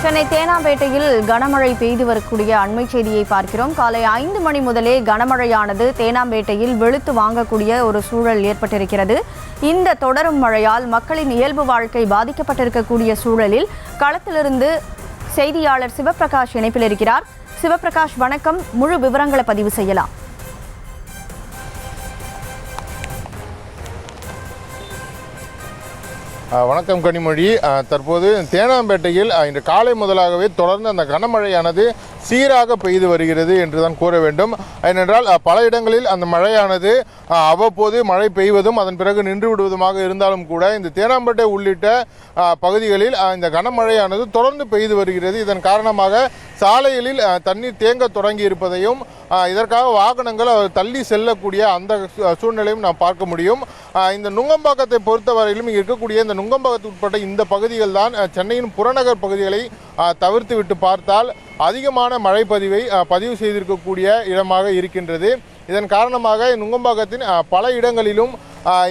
சென்னை தேனாம்பேட்டையில் கனமழை பெய்து வரக்கூடிய அண்மை செய்தியை பார்க்கிறோம். காலை 5 மணி முதலே கனமழையானது தேனாம்பேட்டையில் வெளுத்து வாங்கக்கூடிய ஒரு சூழல் ஏற்பட்டிருக்கிறது. இந்த தொடரும் மழையால் மக்களின் இயல்பு வாழ்க்கை பாதிக்கப்பட்டிருக்கக்கூடிய சூழலில் களத்திலிருந்து செய்தியாளர் சிவபிரகாஷ் இணைப்பில் இருக்கிறார். சிவபிரகாஷ், வணக்கம். முழு விவரங்களை பதிவு செய்யலாம். வணக்கம் கனிமொழி. தற்போது தேனாம்பேட்டையில் இன்று காலை முதலாகவே தொடர்ந்து அந்த கனமழையானது சீராக பெய்து வருகிறது என்றுதான் கூற வேண்டும். ஏனென்றால் பல இடங்களில் அந்த மழையானது அவ்வப்போது மழை பெய்வதும் அதன் பிறகு நின்று விடுவதுமாக இருந்தாலும் கூட இந்த தேனாம்பேட்டை உள்ளிட்ட பகுதிகளில் இந்த கனமழையானது தொடர்ந்து பெய்து வருகிறது. இதன் காரணமாக சாலைகளில் தண்ணீர் தேங்க தொடங்கி இருப்பதையும் இதற்காக வாகனங்கள் தள்ளி செல்லக்கூடிய அந்த சூழ்நிலையும் நாம் பார்க்க முடியும். இந்த நுங்கம்பாக்கத்தை பொறுத்தவரையிலும் இங்கே இருக்கக்கூடிய இந்த நுங்கம்பாக்கத்துக்கு உட்பட்ட இந்த பகுதிகள் தான் சென்னையின் புறநகர் பகுதிகளை தவிர்த்து விட்டு பார்த்தால் அதிகமான மழை பதிவு செய்திருக்கக்கூடிய இடமாக இருக்கின்றது. இதன் காரணமாக நுங்கம்பாக்கத்தின் பல இடங்களிலும்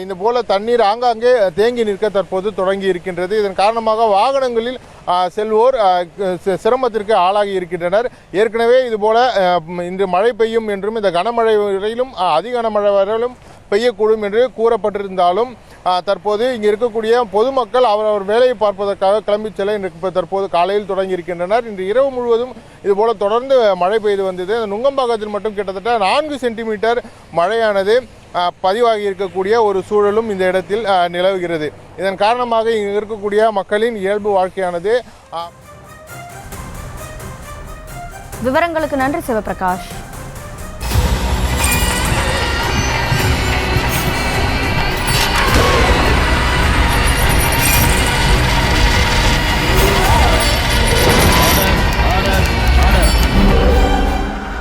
இந்த போல தண்ணீர் ஆங்காங்கே தேங்கி நிற்க தற்போது தொடங்கி இருக்கின்றது. இதன் காரணமாக வாகனங்களில் செல்வோர் சிரமத்திற்கு ஆளாகி இருக்கின்றனர். ஏற்கனவே இதுபோல இன்று மழை பெய்யும் என்றும் இந்த கனமழை வரையிலும் அதிக கனமழை வரையிலும் பெய்யக்கூடும் என்று கூறப்பட்டிருந்தாலும் தற்போது இங்கு இருக்கக்கூடிய பொதுமக்கள் அவரவர் வேலையை பார்ப்பதற்காக கிளம்பி செல்ல தற்போது காலையில் தொடங்கி இருக்கின்றனர். இன்று இரவு முழுவதும் இதுபோல தொடர்ந்து மழை பெய்து வந்தது. அந்த நுங்கம்பாக்கத்தில் மட்டும் கிட்டத்தட்ட 4 சென்டிமீட்டர் மழையானது பதிவாகி இருக்கக்கூடிய ஒரு சூழலும் இந்த இடத்தில் நிலவுகிறது. இதன் காரணமாக இங்கு இருக்கக்கூடிய மக்களின் இயல்பு வாழ்க்கையானது. விவரங்களுக்கு நன்றி சிவபிரகாஷ்.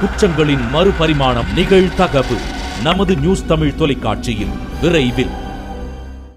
குற்றங்களின் மறுபரிமாணம் நிகழ்தகவு நமது நியூஸ் தமிழ் தொலைக்காட்சியில் விரைவில்.